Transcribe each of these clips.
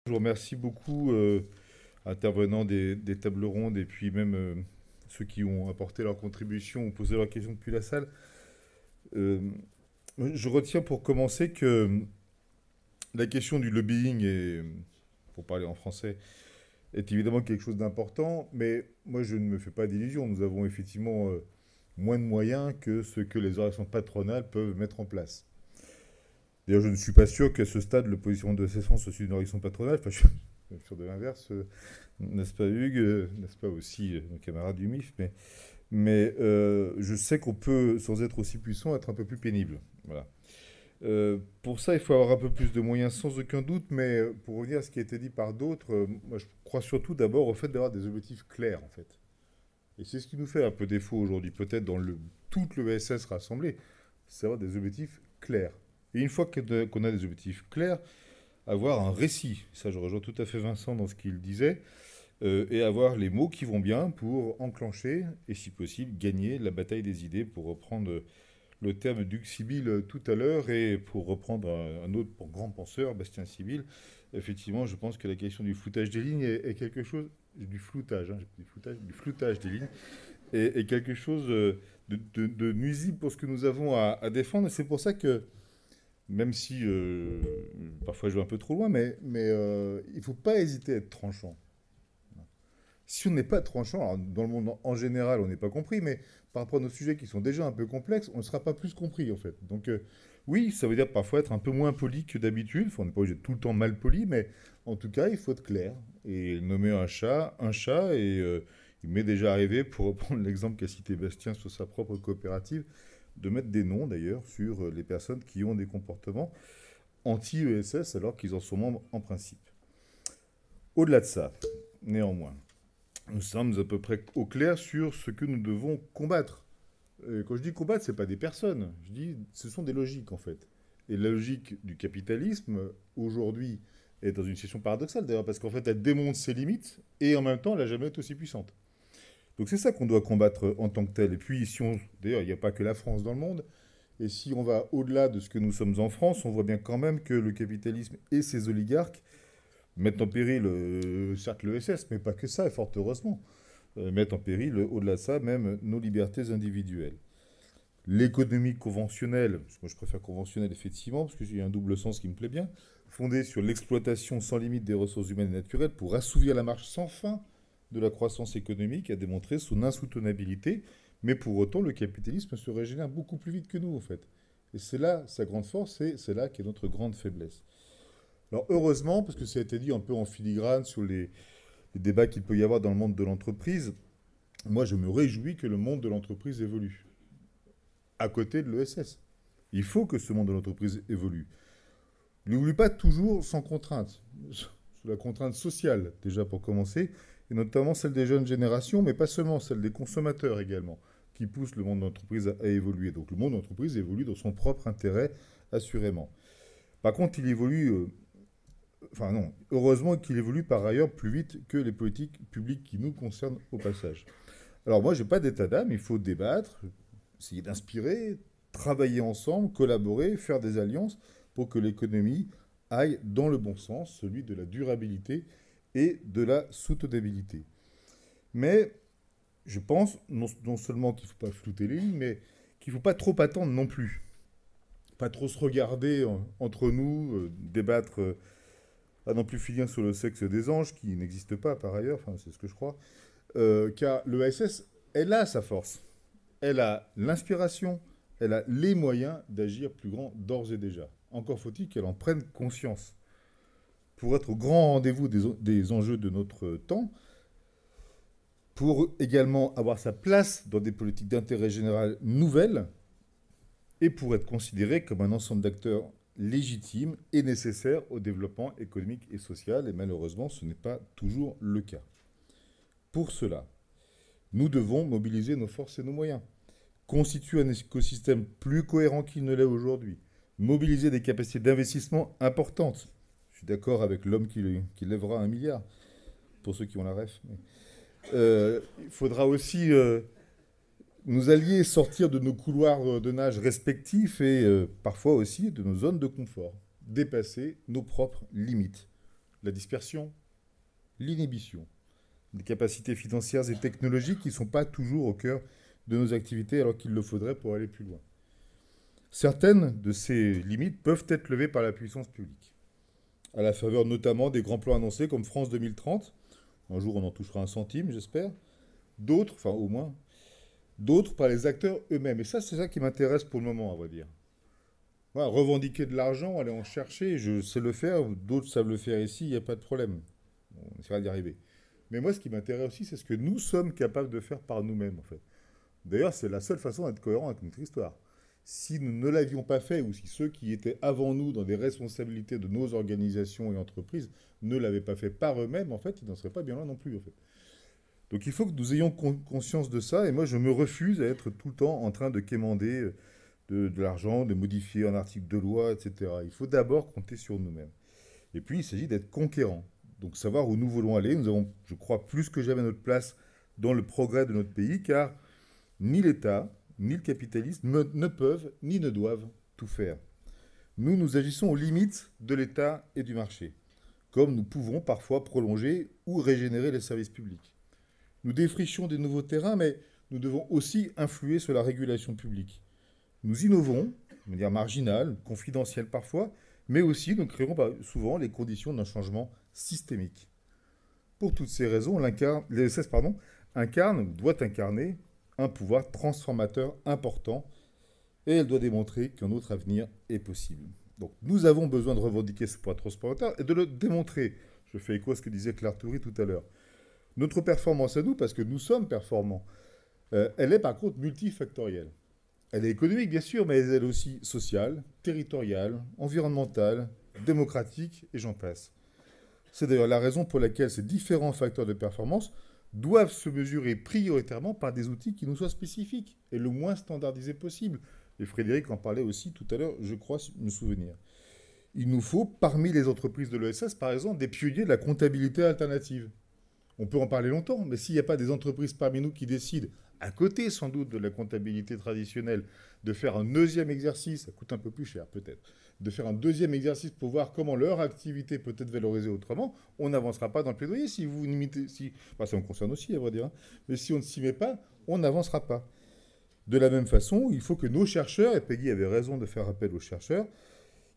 Je vous remercie beaucoup, intervenants des tables rondes et puis même ceux qui ont apporté leur contribution ou posé leurs questions depuis la salle. Euh, je retiens pour commencer que la question du lobbying, pour parler en français, est évidemment quelque chose d'important, mais moi je ne me fais pas d'illusions. Nous avons effectivement moins de moyens que ce que les organisations patronales peuvent mettre en place. D'ailleurs, je ne suis pas sûr qu'à ce stade, le positionnement de CESFRANCE soit une organisation patronale. Enfin, je suis même sûr de l'inverse, n'est-ce pas Hugues, n'est-ce pas aussi nos camarades du MIF, mais je sais qu'on peut, sans être aussi puissant, être un peu plus pénible. Voilà. Pour ça, il faut avoir un peu plus de moyens, sans aucun doute, mais pour revenir à ce qui a été dit par d'autres, moi je crois surtout d'abord au fait d'avoir des objectifs clairs, en fait. Et c'est ce qui nous fait un peu défaut aujourd'hui, peut-être dans toute l'ESS rassemblée, c'est avoir des objectifs clairs. Et une fois qu'on a des objectifs clairs, avoir un récit. Ça, je rejoins tout à fait Vincent dans ce qu'il disait. Et avoir les mots qui vont bien pour enclencher et, si possible, gagner la bataille des idées, pour reprendre le terme d'Hugues Sibyl tout à l'heure, et pour reprendre un autre grand penseur, Bastien Sibyl. Effectivement, je pense que la question du floutage des lignes est quelque chose, du floutage, hein, du floutage des lignes, est quelque chose de nuisible pour ce que nous avons à défendre. Et c'est pour ça que, même si parfois je vais un peu trop loin, mais il ne faut pas hésiter à être tranchant. Si on n'est pas tranchant, alors dans le monde en général, on n'est pas compris, mais par rapport à nos sujets qui sont déjà un peu complexes, on ne sera pas plus compris en fait. Donc oui, ça veut dire parfois être un peu moins poli que d'habitude. Enfin, on n'est pas obligé de tout le temps mal poli, mais en tout cas, il faut être clair et nommer un chat. Et il m'est déjà arrivé, pour reprendre l'exemple qu'a cité Bastien sur sa propre coopérative, de mettre des noms d'ailleurs sur les personnes qui ont des comportements anti-ESS alors qu'ils en sont membres en principe. Au-delà de ça, néanmoins, nous sommes à peu près au clair sur ce que nous devons combattre. Quand je dis combattre, ce n'est pas des personnes. Je dis ce sont des logiques, en fait. Et la logique du capitalisme, aujourd'hui, est dans une situation paradoxale, d'ailleurs, parce qu'en fait, elle démontre ses limites, et en même temps, elle n'a jamais été aussi puissante. Donc c'est ça qu'on doit combattre en tant que tel. Et puis, si on... D'ailleurs, il n'y a pas que la France dans le monde. Et si on va au-delà de ce que nous sommes en France, on voit bien quand même que le capitalisme et ses oligarques mettent en péril, certes, l'ESS, mais pas que ça, et fort heureusement, mettent en péril, au-delà de ça, même nos libertés individuelles. L'économie conventionnelle, moi je préfère conventionnelle effectivement, parce que j'ai un double sens qui me plaît bien, fondée sur l'exploitation sans limite des ressources humaines et naturelles pour assouvir la marche sans fin de la croissance économique, a démontré son insoutenabilité, mais pour autant le capitalisme se régénère beaucoup plus vite que nous en fait. Et c'est là sa grande force, et c'est là qu'est notre grande faiblesse. Alors heureusement, parce que ça a été dit un peu en filigrane sur les débats qu'il peut y avoir dans le monde de l'entreprise, moi je me réjouis que le monde de l'entreprise évolue, à côté de l'ESS. Il faut que ce monde de l'entreprise évolue. Il n'évolue pas toujours sans contrainte, sous la contrainte sociale déjà pour commencer, et notamment celle des jeunes générations, mais pas seulement, celle des consommateurs également, qui poussent le monde de l'entreprise à évoluer. Donc le monde de l'entreprise évolue dans son propre intérêt, assurément. Par contre, il évolue enfin non, heureusement qu'il évolue par ailleurs plus vite que les politiques publiques qui nous concernent au passage. Alors moi, je n'ai pas d'état d'âme, il faut débattre, essayer d'inspirer, travailler ensemble, collaborer, faire des alliances pour que l'économie aille dans le bon sens, celui de la durabilité et de la soutenabilité. Mais je pense non seulement qu'il ne faut pas flouter les lignes, mais qu'il ne faut pas trop attendre non plus. Pas trop se regarder entre nous, débattre à non plus finir sur le sexe des anges, qui n'existe pas par ailleurs, enfin c'est ce que je crois, car l'ESS, elle a sa force. Elle a l'inspiration, elle a les moyens d'agir plus grand d'ores et déjà. Encore faut-il qu'elle en prenne conscience. Pour être au grand rendez-vous des enjeux de notre temps, pour également avoir sa place dans des politiques d'intérêt général nouvelles, et pour être considéré comme un ensemble d'acteurs légitimes et nécessaires au développement économique et social, et malheureusement, ce n'est pas toujours le cas. Pour cela, nous devons mobiliser nos forces et nos moyens, constituer un écosystème plus cohérent qu'il ne l'est aujourd'hui, mobiliser des capacités d'investissement importantes. Je suis d'accord avec l'homme qui lèvera 1 milliard, pour ceux qui ont la ref. Il faudra aussi nous allier, sortir de nos couloirs de nage respectifs et parfois aussi de nos zones de confort, dépasser nos propres limites. la dispersion, l'inhibition, des capacités financières et technologiques qui ne sont pas toujours au cœur de nos activités alors qu'il le faudrait pour aller plus loin. Certaines de ces limites peuvent être levées par la puissance publique, à la faveur notamment des grands plans annoncés comme France 2030. Un jour, on en touchera un centime, j'espère. D'autres, enfin au moins, d'autres par les acteurs eux-mêmes. Et ça, c'est ça qui m'intéresse pour le moment, à vrai dire. Voilà, revendiquer de l'argent, aller en chercher, je sais le faire, d'autres savent le faire ici, il n'y a pas de problème. On essaiera d'y arriver. Mais moi, ce qui m'intéresse aussi, c'est ce que nous sommes capables de faire par nous-mêmes, en fait. D'ailleurs, c'est la seule façon d'être cohérent avec notre histoire. Si nous ne l'avions pas fait, ou si ceux qui étaient avant nous dans des responsabilités de nos organisations et entreprises ne l'avaient pas fait par eux-mêmes, en fait, ils n'en seraient pas bien loin non plus, en fait. Donc il faut que nous ayons conscience de ça, et moi je me refuse à être tout le temps en train de quémander de l'argent, de modifier un article de loi, etc. Il faut d'abord compter sur nous-mêmes. Et puis il s'agit d'être conquérant, donc savoir où nous voulons aller. Nous avons, je crois, plus que jamais notre place dans le progrès de notre pays, car ni l'État, ni le capitalisme ne peuvent, ni ne doivent tout faire. Nous agissons aux limites de l'État et du marché, comme nous pouvons parfois prolonger ou régénérer les services publics. Nous défrichons des nouveaux terrains, mais nous devons aussi influer sur la régulation publique. Nous innovons, de manière marginale, confidentielle parfois, mais aussi nous créons souvent les conditions d'un changement systémique. Pour toutes ces raisons, l'ESS doit incarner un pouvoir transformateur important et elle doit démontrer qu'un autre avenir est possible. Donc nous avons besoin de revendiquer ce pouvoir transformateur et de le démontrer. Je fais écho à ce que disait Claire Toury tout à l'heure. Notre performance à nous, parce que nous sommes performants, elle est par contre multifactorielle. Elle est économique, bien sûr, mais elle est aussi sociale, territoriale, environnementale, démocratique, et j'en passe. C'est d'ailleurs la raison pour laquelle ces différents facteurs de performance doivent se mesurer prioritairement par des outils qui nous soient spécifiques et le moins standardisés possible. Et Frédéric en parlait aussi tout à l'heure, je crois me souvenir. Il nous faut, parmi les entreprises de l'ESS, par exemple, des pionniers de la comptabilité alternative. On peut en parler longtemps, mais s'il n'y a pas des entreprises parmi nous qui décident, à côté sans doute de la comptabilité traditionnelle, de faire un deuxième exercice, ça coûte un peu plus cher peut-être, de faire un deuxième exercice pour voir comment leur activité peut être valorisée autrement, on n'avancera pas dans le plaidoyer. Si vous limitez, ça me concerne aussi à vrai dire, hein, mais si on ne s'y met pas, on n'avancera pas. De la même façon, il faut que nos chercheurs, et Peggy avait raison de faire appel aux chercheurs,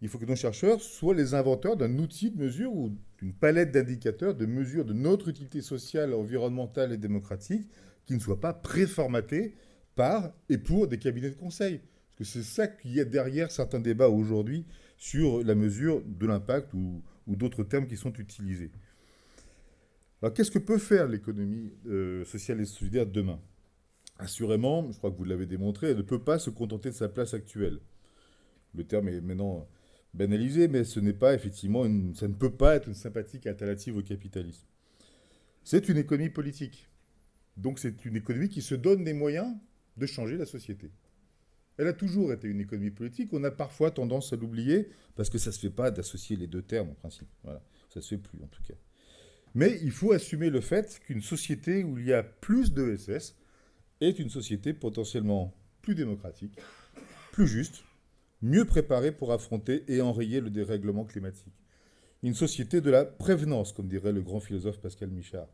il faut que nos chercheurs soient les inventeurs d'un outil de mesure ou d'une palette d'indicateurs de mesure de notre utilité sociale, environnementale et démocratique qui ne soit pas préformaté par et pour des cabinets de conseil. Parce que c'est ça qu'il y a derrière certains débats aujourd'hui sur la mesure de l'impact ou d'autres termes qui sont utilisés. Alors qu'est-ce que peut faire l'économie sociale et solidaire demain ? Assurément, je crois que vous l'avez démontré, elle ne peut pas se contenter de sa place actuelle. Le terme est maintenant banalisé, mais ce n'est pas effectivement ça ne peut pas être une sympathique alternative au capitalisme. C'est une économie politique. Donc c'est une économie qui se donne les moyens de changer la société. Elle a toujours été une économie politique. On a parfois tendance à l'oublier parce que ça ne se fait pas d'associer les deux termes en principe. Voilà. Ça ne se fait plus en tout cas. Mais il faut assumer le fait qu'une société où il y a plus d'ESS est une société potentiellement plus démocratique, plus juste, mieux préparée pour affronter et enrayer le dérèglement climatique. Une société de la prévenance, comme dirait le grand philosophe Pascal Michard.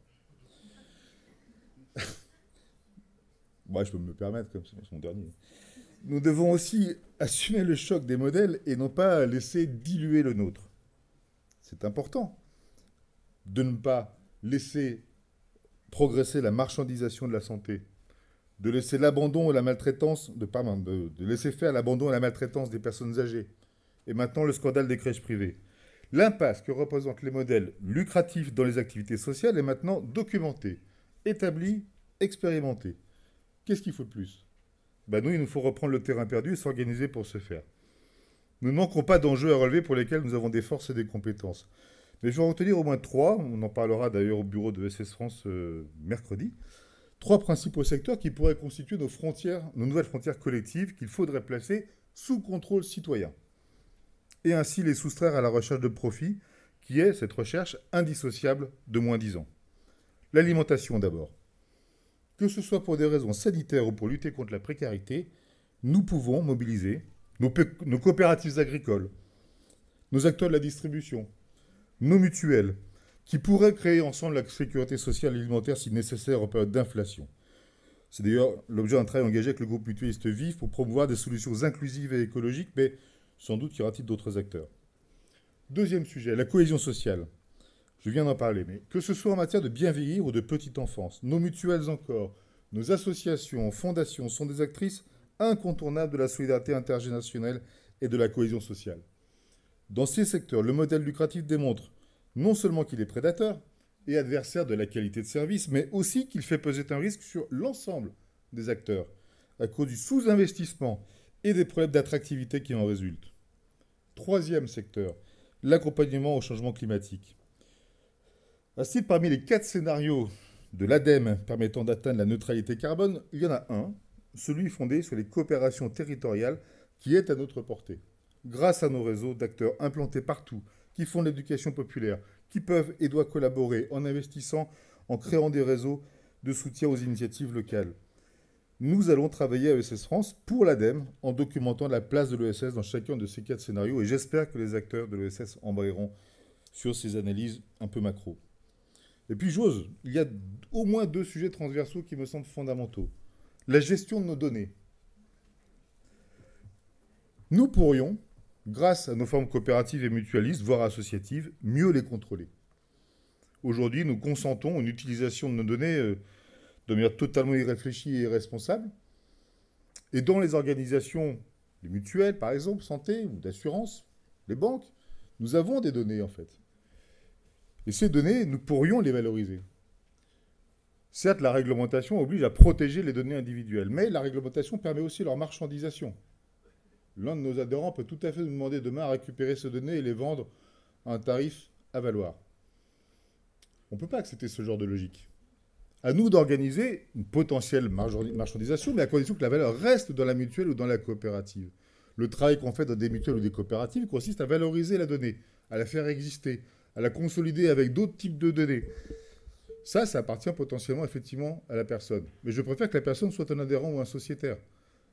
Moi, je peux me permettre, comme c'est son dernier. Nous devons aussi assumer le choc des modèles et non pas laisser diluer le nôtre. C'est important de ne pas laisser progresser la marchandisation de la santé, de laisser l'abandon et la maltraitance, de laisser faire l'abandon et la maltraitance des personnes âgées. Et maintenant, le scandale des crèches privées. L'impasse que représentent les modèles lucratifs dans les activités sociales est maintenant documentée, établie, expérimentée. Qu'est-ce qu'il faut de plus ? Nous, il nous faut reprendre le terrain perdu et s'organiser pour ce faire. Nous ne manquons pas d'enjeux à relever pour lesquels nous avons des forces et des compétences. Mais je vais en retenir au moins 3, on en parlera d'ailleurs au bureau de SS France mercredi, 3 principaux secteurs qui pourraient constituer nos nouvelles frontières collectives qu'il faudrait placer sous contrôle citoyen. Et ainsi les soustraire à la recherche de profit, qui est, cette recherche, indissociable de moins 10 ans. L'alimentation d'abord. Que ce soit pour des raisons sanitaires ou pour lutter contre la précarité, nous pouvons mobiliser nos coopératives agricoles, nos acteurs de la distribution, nos mutuelles, qui pourraient créer ensemble la sécurité sociale et alimentaire si nécessaire en période d'inflation. C'est d'ailleurs l'objet d'un travail engagé avec le groupe mutualiste Vif pour promouvoir des solutions inclusives et écologiques, mais sans doute y aura-t-il d'autres acteurs. Deuxième sujet, la cohésion sociale. Je viens d'en parler, mais que ce soit en matière de bien vieillir ou de petite enfance, nos mutuelles encore, nos associations, fondations sont des actrices incontournables de la solidarité intergénérationnelle et de la cohésion sociale. Dans ces secteurs, le modèle lucratif démontre non seulement qu'il est prédateur et adversaire de la qualité de service, mais aussi qu'il fait peser un risque sur l'ensemble des acteurs, à cause du sous-investissement et des problèmes d'attractivité qui en résultent. Troisième secteur, l'accompagnement au changement climatique. Ainsi, parmi les 4 scénarios de l'ADEME permettant d'atteindre la neutralité carbone, il y en a un, celui fondé sur les coopérations territoriales, qui est à notre portée. Grâce à nos réseaux d'acteurs implantés partout, qui font de l'éducation populaire, qui peuvent et doivent collaborer en investissant, en créant des réseaux de soutien aux initiatives locales. Nous allons travailler à ESS France pour l'ADEME en documentant la place de l'ESS dans chacun de ces 4 scénarios et j'espère que les acteurs de l'ESS embrayeront sur ces analyses un peu macro. Et puis j'ose, il y a au moins 2 sujets transversaux qui me semblent fondamentaux. La gestion de nos données. Nous pourrions, grâce à nos formes coopératives et mutualistes, voire associatives, mieux les contrôler. Aujourd'hui, nous consentons à une utilisation de nos données de manière totalement irréfléchie et irresponsable. Et dans les organisations, les mutuelles par exemple, santé ou d'assurance, les banques, nous avons des données en fait. Et ces données, nous pourrions les valoriser. Certes, la réglementation oblige à protéger les données individuelles, mais la réglementation permet aussi leur marchandisation. L'un de nos adhérents peut tout à fait nous demander demain à récupérer ces données et les vendre à un tarif à valoir. On ne peut pas accepter ce genre de logique. À nous d'organiser une potentielle marchandisation, mais à condition que la valeur reste dans la mutuelle ou dans la coopérative. Le travail qu'on fait dans des mutuelles ou des coopératives consiste à valoriser la donnée, à la faire exister, à la consolider avec d'autres types de données. Ça appartient potentiellement, effectivement, à la personne. Mais je préfère que la personne soit un adhérent ou un sociétaire.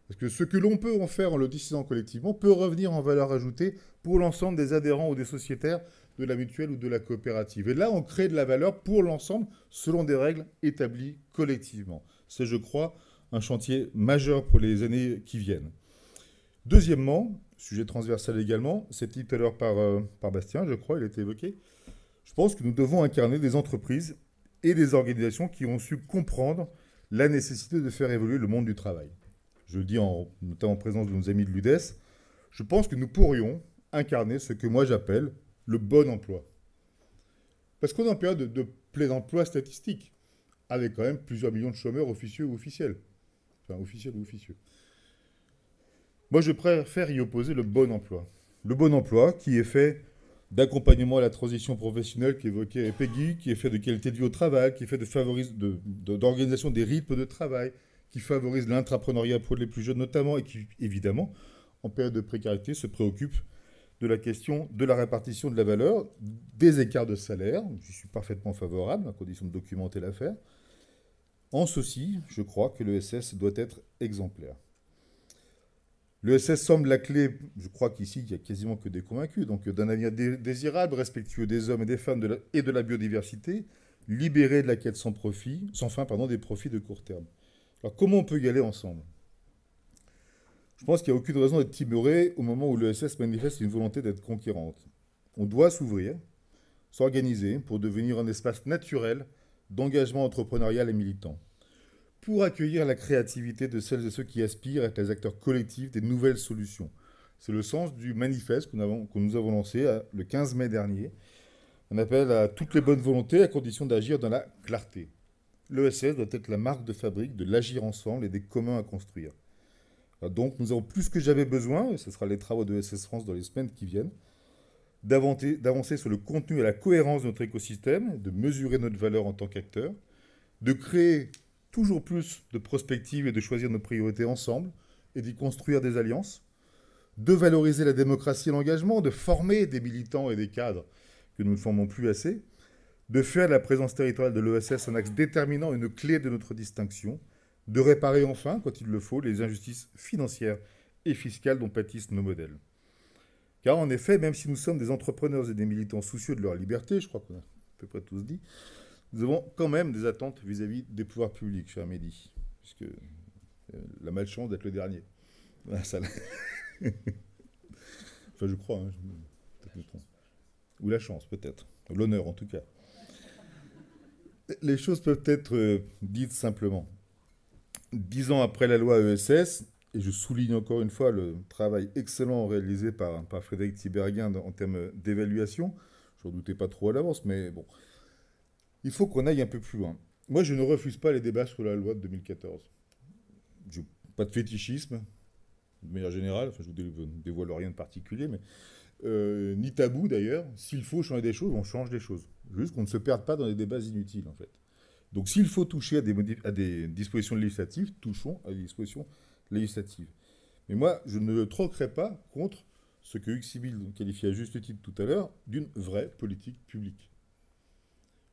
Parce que ce que l'on peut en faire en le décidant collectivement peut revenir en valeur ajoutée pour l'ensemble des adhérents ou des sociétaires de la mutuelle ou de la coopérative. Et là, on crée de la valeur pour l'ensemble selon des règles établies collectivement. C'est, je crois, un chantier majeur pour les années qui viennent. Deuxièmement, sujet transversal également, c'est dit tout à l'heure par Bastien, je crois, il a été évoqué. Je pense que nous devons incarner des entreprises et des organisations qui ont su comprendre la nécessité de faire évoluer le monde du travail. Je le dis notamment en présence de nos amis de l'UDES, je pense que nous pourrions incarner ce que moi j'appelle le bon emploi. Parce qu'on est en période de plein emploi statistique, avec quand même plusieurs millions de chômeurs officieux ou officiels. Enfin, officiels ou officieux. Moi, je préfère y opposer le bon emploi. Le bon emploi qui est fait d'accompagnement à la transition professionnelle qu'évoquait Peggy, qui est fait de qualité de vie au travail, qui est fait d'organisation des rythmes de travail, qui favorise l'intrapreneuriat pour les plus jeunes notamment, et qui, évidemment, en période de précarité, se préoccupe de la question de la répartition de la valeur, des écarts de salaire, je suis parfaitement favorable, à condition de documenter l'affaire. En ceci, je crois que l'ESS doit être exemplaire. L'ESS semble la clé, je crois qu'ici, il n'y a quasiment que des convaincus, donc d'un avenir désirable, respectueux des hommes et des femmes et de la biodiversité, libéré de la quête sans fin, des profits de court terme. Alors comment on peut y aller ensemble? Je pense qu'il n'y a aucune raison d'être timoré au moment où l'ESS manifeste une volonté d'être conquérante. On doit s'ouvrir, s'organiser pour devenir un espace naturel d'engagement entrepreneurial et militant, pour accueillir la créativité de celles et ceux qui aspirent à être les acteurs collectifs des nouvelles solutions. C'est le sens du manifeste que nous avons lancé le 15 mai dernier. On appelle à toutes les bonnes volontés à condition d'agir dans la clarté. L'ESS doit être la marque de fabrique de l'agir ensemble et des communs à construire. Donc nous avons plus que jamais besoin, et ce sera les travaux de ESS France dans les semaines qui viennent, d'avancer sur le contenu et la cohérence de notre écosystème, de mesurer notre valeur en tant qu'acteur, de créer toujours plus de prospectives et de choisir nos priorités ensemble et d'y construire des alliances, de valoriser la démocratie et l'engagement, de former des militants et des cadres que nous ne formons plus assez, de faire de la présence territoriale de l'ESS un axe déterminant, une clé de notre distinction, de réparer enfin, quand il le faut, les injustices financières et fiscales dont pâtissent nos modèles. Car en effet, même si nous sommes des entrepreneurs et des militants soucieux de leur liberté, je crois qu'on a à peu près tous dit, nous avons quand même des attentes vis-à-vis des pouvoirs publics, cher Mehdi, puisque la malchance d'être le dernier. Voilà, ça, enfin, je crois, hein, peut-être me trompe. Ou la chance, peut-être. L'honneur, en tout cas. Les choses peuvent être dites simplement. 10 ans après la loi ESS, et je souligne encore une fois le travail excellent réalisé par Frédéric Tiberghien en termes d'évaluation, je n'en doutais pas trop à l'avance, mais bon, il faut qu'on aille un peu plus loin. Moi, je ne refuse pas les débats sur la loi de 2014. Pas de fétichisme, de manière générale, enfin, je ne vous dévoile rien de particulier, mais ni tabou d'ailleurs. S'il faut changer des choses, on change des choses. Juste qu'on ne se perde pas dans des débats inutiles, en fait. Donc s'il faut toucher à des dispositions législatives, touchons à des dispositions législatives. Mais moi, je ne troquerai pas contre ce que Hugues Sibyl qualifiait à juste titre tout à l'heure d'une vraie politique publique.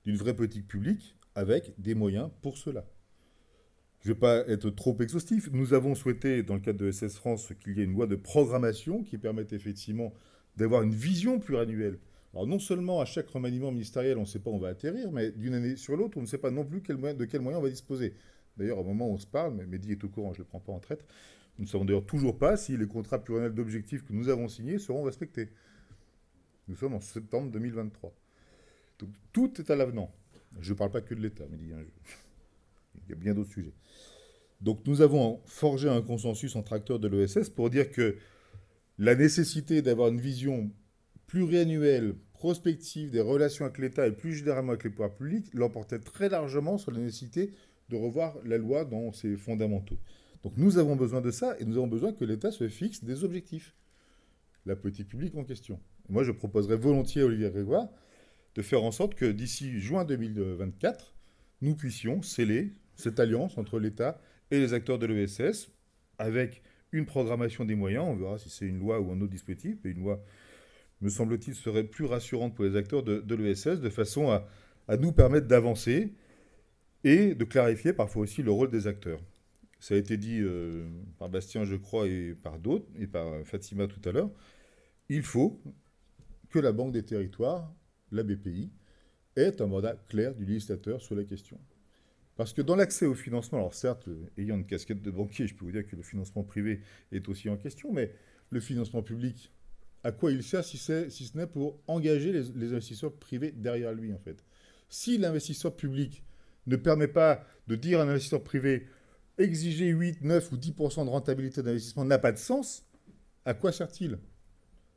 D'une vraie politique publique avec des moyens pour cela. Je ne vais pas être trop exhaustif. Nous avons souhaité, dans le cadre de SS France, qu'il y ait une loi de programmation qui permette effectivement d'avoir une vision pluriannuelle. Alors non seulement à chaque remaniement ministériel, on ne sait pas où on va atterrir, mais d'une année sur l'autre, on ne sait pas non plus de quels moyens on va disposer. D'ailleurs, au moment où on se parle, mais Mehdi est au courant, je ne le prends pas en traite, nous ne savons d'ailleurs toujours pas si les contrats pluriannuels d'objectifs que nous avons signés seront respectés. Nous sommes en septembre 2023. Donc tout est à l'avenant. Je ne parle pas que de l'État, Mehdi, hein, il y a bien d'autres sujets. Donc nous avons forgé un consensus entre acteurs de l'ESS pour dire que la nécessité d'avoir une vision pluriannuelle, prospective des relations avec l'État et plus généralement avec les pouvoirs publics l'emportait très largement sur la nécessité de revoir la loi dans ses fondamentaux. Donc nous avons besoin de ça et nous avons besoin que l'État se fixe des objectifs. La politique publique en question. Moi, je proposerais volontiers à Olivier Grégoire de faire en sorte que d'ici juin 2024, nous puissions sceller cette alliance entre l'État et les acteurs de l'ESS avec une programmation des moyens. On verra si c'est une loi ou un autre dispositif. Et une loi, me semble-t-il, serait plus rassurante pour les acteurs de l'ESS de façon à nous permettre d'avancer et de clarifier parfois aussi le rôle des acteurs. Ça a été dit par Bastien, je crois, et par d'autres, et par Fatima tout à l'heure. Il faut que la Banque des Territoires, la BPI, ait un mandat clair du législateur sur la question. Parce que dans l'accès au financement, alors certes, ayant une casquette de banquier, je peux vous dire que le financement privé est aussi en question, mais le financement public, à quoi il sert si ce n'est pour engager les investisseurs privés derrière lui, en fait. Si l'investisseur public ne permet pas de dire à un investisseur privé exiger 8, 9 ou 10% de rentabilité d'investissement n'a pas de sens, à quoi sert-il?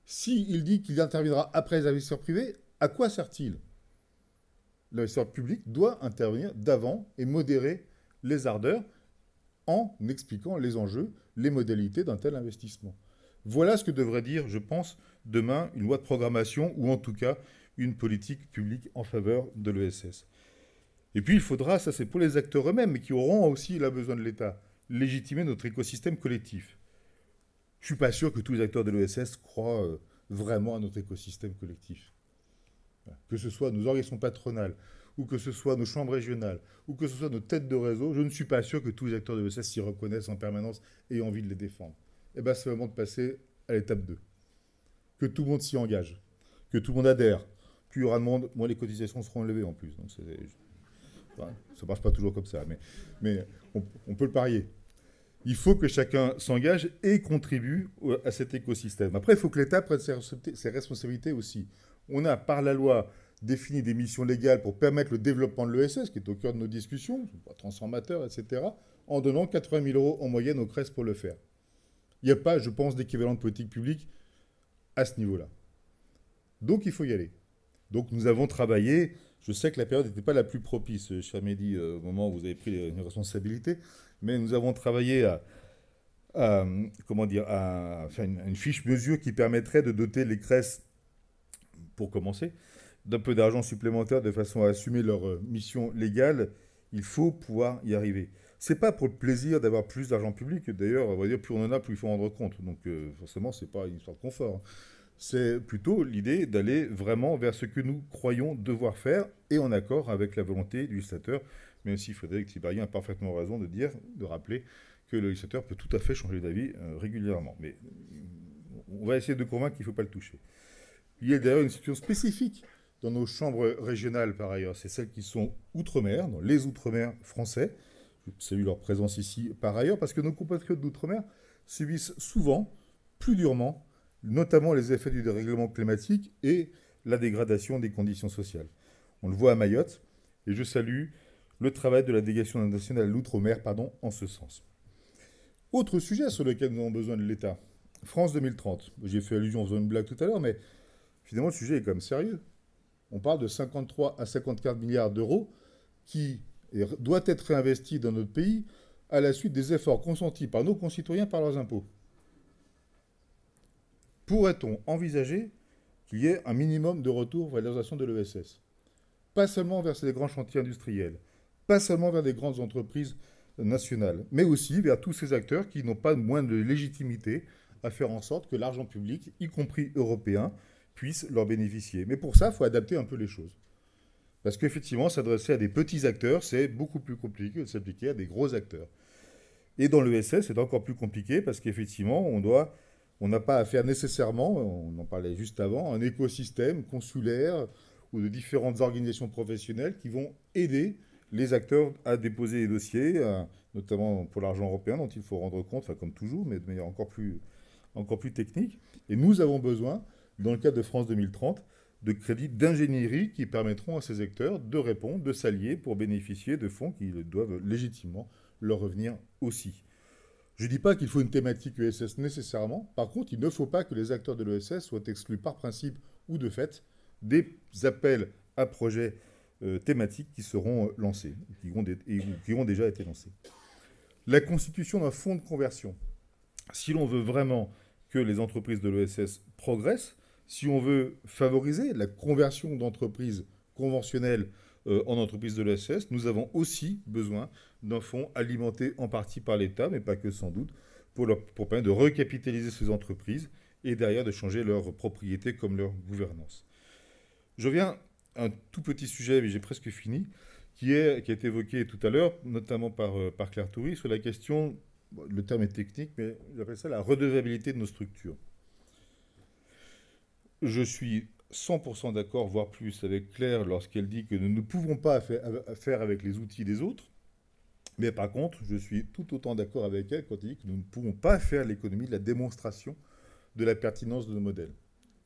S'il dit qu'il interviendra après les investisseurs privés, à quoi sert-il? L'investisseur public doit intervenir d'avant et modérer les ardeurs en expliquant les enjeux, les modalités d'un tel investissement. Voilà ce que devrait dire, je pense, demain une loi de programmation ou en tout cas une politique publique en faveur de l'ESS. Et puis il faudra, ça c'est pour les acteurs eux-mêmes, mais qui auront aussi là besoin de l'État, légitimer notre écosystème collectif. Je ne suis pas sûr que tous les acteurs de l'ESS croient vraiment à notre écosystème collectif. Que ce soit nos organisations patronales, ou que ce soit nos chambres régionales, ou que ce soit nos têtes de réseau, je ne suis pas sûr que tous les acteurs de l'ESS s'y reconnaissent en permanence et aient envie de les défendre. Eh bien, c'est le moment de passer à l'étape 2. Que tout le monde s'y engage, que tout le monde adhère. Plus il y aura de monde, moins les cotisations seront élevées en plus. Donc enfin, ça ne marche pas toujours comme ça, mais on peut le parier. Il faut que chacun s'engage et contribue à cet écosystème. Après, il faut que l'État prenne ses responsabilités aussi. On a, par la loi, défini des missions légales pour permettre le développement de l'ESS, qui est au cœur de nos discussions, transformateurs, etc., en donnant 80 000 € en moyenne aux CRES pour le faire. Il n'y a pas, je pense, d'équivalent de politique publique à ce niveau-là. Donc, il faut y aller. Donc, nous avons travaillé. Je sais que la période n'était pas la plus propice, cher Mehdi, au moment où vous avez pris les responsabilités, mais nous avons travaillé à faire une fiche mesure qui permettrait de doter les CRES, pour commencer, d'un peu d'argent supplémentaire de façon à assumer leur mission légale. Il faut pouvoir y arriver. C'est pas pour le plaisir d'avoir plus d'argent public. D'ailleurs, on va dire, plus on en a, plus il faut en rendre compte. Donc, forcément, c'est pas une histoire de confort. C'est plutôt l'idée d'aller vraiment vers ce que nous croyons devoir faire et en accord avec la volonté du législateur. Même si Frédéric Tiberghien a parfaitement raison de rappeler que le législateur peut tout à fait changer d'avis régulièrement. Mais on va essayer de convaincre qu'il ne faut pas le toucher. Il y a d'ailleurs une situation spécifique dans nos chambres régionales, par ailleurs. C'est celles qui sont outre-mer, dans les outre-mer français. Je salue leur présence ici, par ailleurs, parce que nos compatriotes d'outre-mer subissent souvent, plus durement, notamment les effets du dérèglement climatique et la dégradation des conditions sociales. On le voit à Mayotte, et je salue le travail de la délégation nationale à l'outre-mer, en ce sens. Autre sujet sur lequel nous avons besoin de l'État, France 2030. J'ai fait allusion en faisant une blague tout à l'heure, mais finalement le sujet est quand même sérieux. On parle de 53 à 54 milliards d'euros qui doit être réinvesti dans notre pays à la suite des efforts consentis par nos concitoyens par leurs impôts. Pourrait-on envisager qu'il y ait un minimum de retour vers la valorisation de l'ESS? Pas seulement vers ces grands chantiers industriels, pas seulement vers des grandes entreprises nationales, mais aussi vers tous ces acteurs qui n'ont pas moins de légitimité à faire en sorte que l'argent public, y compris européen, puisse leur bénéficier. Mais pour ça, il faut adapter un peu les choses. Parce qu'effectivement, s'adresser à des petits acteurs, c'est beaucoup plus compliqué que de s'appliquer à des gros acteurs. Et dans l'ESS, c'est encore plus compliqué parce qu'effectivement, on n'a pas à faire nécessairement, on en parlait juste avant, un écosystème consulaire ou de différentes organisations professionnelles qui vont aider les acteurs à déposer les dossiers, notamment pour l'argent européen dont il faut rendre compte, comme toujours, mais de manière encore plus technique. Et nous avons besoin, dans le cadre de France 2030, de crédits d'ingénierie qui permettront à ces acteurs de répondre, de s'allier pour bénéficier de fonds qui doivent légitimement leur revenir aussi. Je ne dis pas qu'il faut une thématique ESS nécessairement. Par contre, il ne faut pas que les acteurs de l'ESS soient exclus par principe ou de fait des appels à projets thématiques qui seront lancés, qui ont déjà été lancés. La constitution d'un fonds de conversion. Si l'on veut vraiment que les entreprises de l'ESS progressent, si on veut favoriser la conversion d'entreprises conventionnelles en entreprises de l'ESS, nous avons aussi besoin d'un fonds alimenté en partie par l'État, mais pas que sans doute, pour permettre de recapitaliser ces entreprises et derrière de changer leur propriété comme leur gouvernance. Je viens à un tout petit sujet, mais j'ai presque fini, qui a été évoqué tout à l'heure, notamment par Claire Toury, sur la question, le terme est technique, mais j'appelle ça la redevabilité de nos structures. Je suis 100% d'accord, voire plus, avec Claire lorsqu'elle dit que nous ne pouvons pas faire avec les outils des autres. Mais par contre, je suis tout autant d'accord avec elle quand elle dit que nous ne pouvons pas faire l'économie de la démonstration de la pertinence de nos modèles.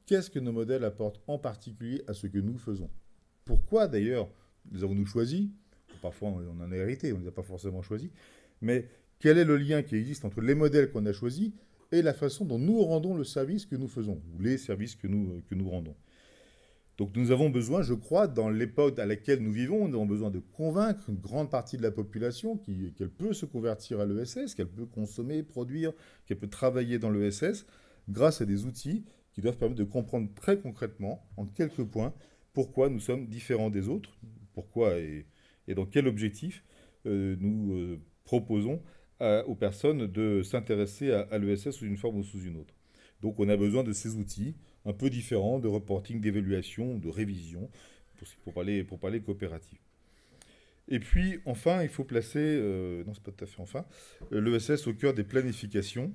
Qu'est-ce que nos modèles apportent en particulier à ce que nous faisons? Pourquoi d'ailleurs les avons-nous choisis? Parfois on en a hérité, on ne les a pas forcément choisis. Mais quel est le lien qui existe entre les modèles qu'on a choisis et la façon dont nous rendons le service que nous faisons, ou les services que nous rendons? Donc nous avons besoin, je crois, dans l'époque à laquelle nous vivons, nous avons besoin de convaincre une grande partie de la population qu'elle peut se convertir à l'ESS, qu'elle peut consommer, produire, qu'elle peut travailler dans l'ESS, grâce à des outils qui doivent permettre de comprendre très concrètement, en quelques points, pourquoi nous sommes différents des autres, pourquoi et dans quel objectif nous proposons aux personnes de s'intéresser à l'ESS sous une forme ou sous une autre. Donc on a besoin de ces outils un peu différents de reporting, d'évaluation, de révision, pour parler coopératif. Et puis, enfin, il faut placer, non, c'est pas tout à fait enfin, l'ESS au cœur des planifications.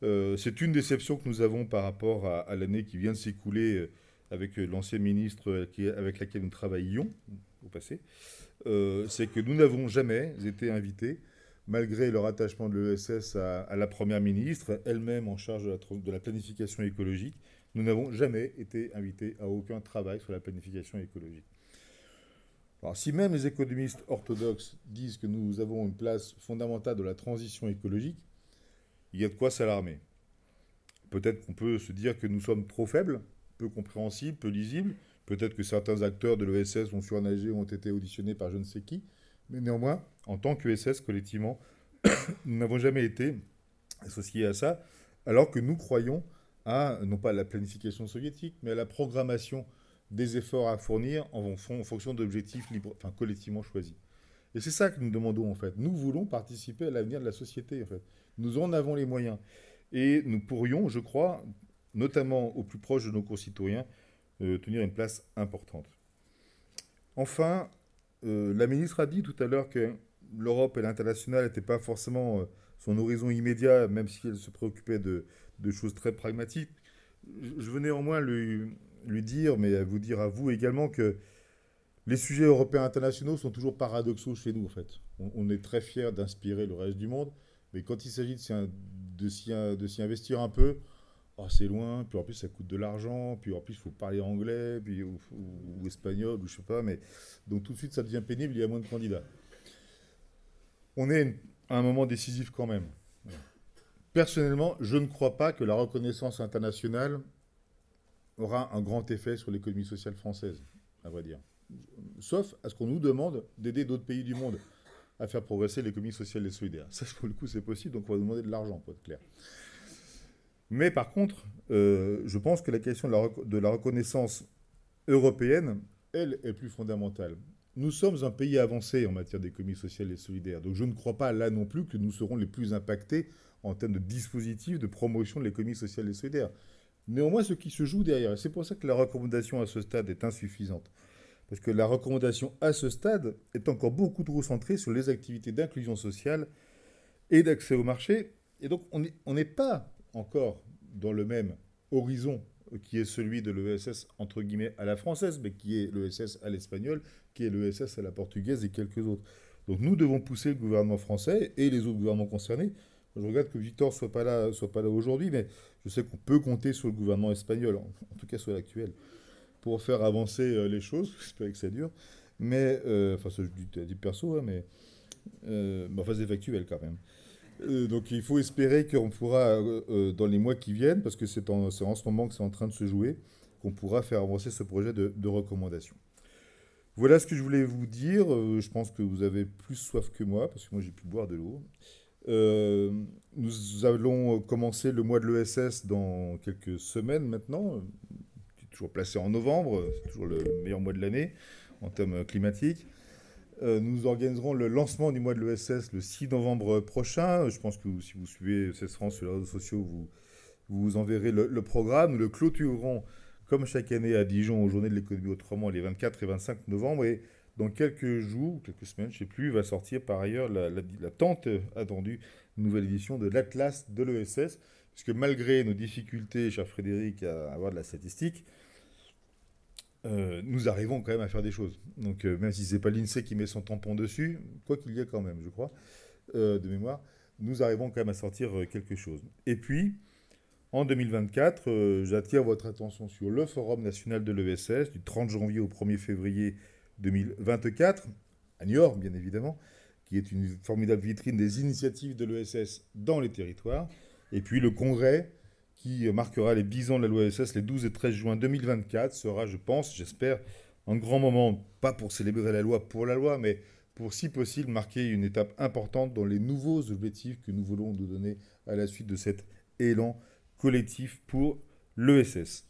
C'est une déception que nous avons par rapport à l'année qui vient de s'écouler avec l'ancien ministre avec laquelle nous travaillions au passé. C'est que nous n'avons jamais été invités, malgré le rattachement de l'ESS à la Première ministre, elle-même en charge de la planification écologique. Nous n'avons jamais été invités à aucun travail sur la planification écologique. Alors, si même les économistes orthodoxes disent que nous avons une place fondamentale de la transition écologique, il y a de quoi s'alarmer. Peut-être qu'on peut se dire que nous sommes trop faibles, peu compréhensibles, peu lisibles. Peut-être que certains acteurs de l'ESS ont surnagé, ont été auditionnés par je ne sais qui. Mais néanmoins, en tant qu'ESS, collectivement, nous n'avons jamais été associés à ça, alors que nous croyons à, non pas à la planification soviétique, mais à la programmation des efforts à fournir en fonction d'objectifs collectivement choisis. Et c'est ça que nous demandons, en fait. Nous voulons participer à l'avenir de la société, en fait. Nous en avons les moyens. Et nous pourrions, je crois, notamment au plus proche de nos concitoyens, tenir une place importante. Enfin, la ministre a dit tout à l'heure que l'Europe et l'international n'étaient pas forcément son horizon immédiat, même si elle se préoccupait de choses très pragmatiques. Je veux néanmoins lui dire, mais à vous dire à vous également, que les sujets européens internationaux sont toujours paradoxaux chez nous, en fait. On est très fiers d'inspirer le reste du monde, mais quand il s'agit de s'y investir un peu, oh, c'est loin, puis en plus ça coûte de l'argent, puis en plus il faut parler anglais, puis, ou espagnol, ou je sais pas, mais donc tout de suite ça devient pénible, il y a moins de candidats. On est à un moment décisif quand même. Personnellement, je ne crois pas que la reconnaissance internationale aura un grand effet sur l'économie sociale française, à vrai dire. Sauf à ce qu'on nous demande d'aider d'autres pays du monde à faire progresser l'économie sociale et solidaire. Ça, pour le coup, c'est possible, donc on va nous demander de l'argent, pour être clair. Mais par contre, je pense que la question de la reconnaissance européenne, elle, est plus fondamentale. Nous sommes un pays avancé en matière d'économie sociale et solidaire, donc je ne crois pas là non plus que nous serons les plus impactés en termes de dispositifs de promotion de l'économie sociale et solidaire. Néanmoins, ce qui se joue derrière, et c'est pour ça que la recommandation à ce stade est insuffisante, parce que la recommandation à ce stade est encore beaucoup trop centrée sur les activités d'inclusion sociale et d'accès au marché, et donc on n'est pas encore dans le même horizon qui est celui de l'ESS entre guillemets à la française, mais qui est l'ESS à l'espagnol, qui est l'ESS à la portugaise et quelques autres. Donc nous devons pousser le gouvernement français et les autres gouvernements concernés. Je regrette que Victor soit pas là aujourd'hui, mais je sais qu'on peut compter sur le gouvernement espagnol, en tout cas sur l'actuel, pour faire avancer les choses. J'espère que ça dure. Mais, enfin, ça je dis perso, hein, mais enfin, c'est factuel quand même. Donc il faut espérer qu'on pourra, dans les mois qui viennent, parce que c'est en ce moment que c'est en train de se jouer, qu'on pourra faire avancer ce projet de recommandation. Voilà ce que je voulais vous dire. Je pense que vous avez plus soif que moi, parce que moi j'ai pu boire de l'eau. Euh, Nous allons commencer le mois de l'ESS dans quelques semaines maintenant. C'est toujours placé en novembre, c'est toujours le meilleur mois de l'année en termes climatiques. Nous organiserons le lancement du mois de l'ESS le 6 novembre prochain. Je pense que si vous suivez CES France sur les réseaux sociaux, vous enverrez le programme. Nous le clôturerons comme chaque année à Dijon aux Journées de l'économie autrement les 24 et 25 novembre. Et dans quelques jours, quelques semaines, je ne sais plus, va sortir par ailleurs la tant attendue nouvelle édition de l'Atlas de l'ESS. Puisque malgré nos difficultés, cher Frédéric, à avoir de la statistique, nous arrivons quand même à faire des choses. Donc même si ce n'est pas l'INSEE qui met son tampon dessus, quoi qu'il y ait quand même, je crois, de mémoire, nous arrivons quand même à sortir quelque chose. Et puis, en 2024, j'attire votre attention sur le Forum national de l'ESS du 30 janvier au 1er février 2024, à New York bien évidemment, qui est une formidable vitrine des initiatives de l'ESS dans les territoires. Et puis le congrès qui marquera les 10 ans de la loi ESS les 12 et 13 juin 2024 sera, je pense, j'espère, un grand moment, pas pour célébrer la loi pour la loi, mais pour, si possible, marquer une étape importante dans les nouveaux objectifs que nous voulons nous donner à la suite de cet élan collectif pour l'ESS.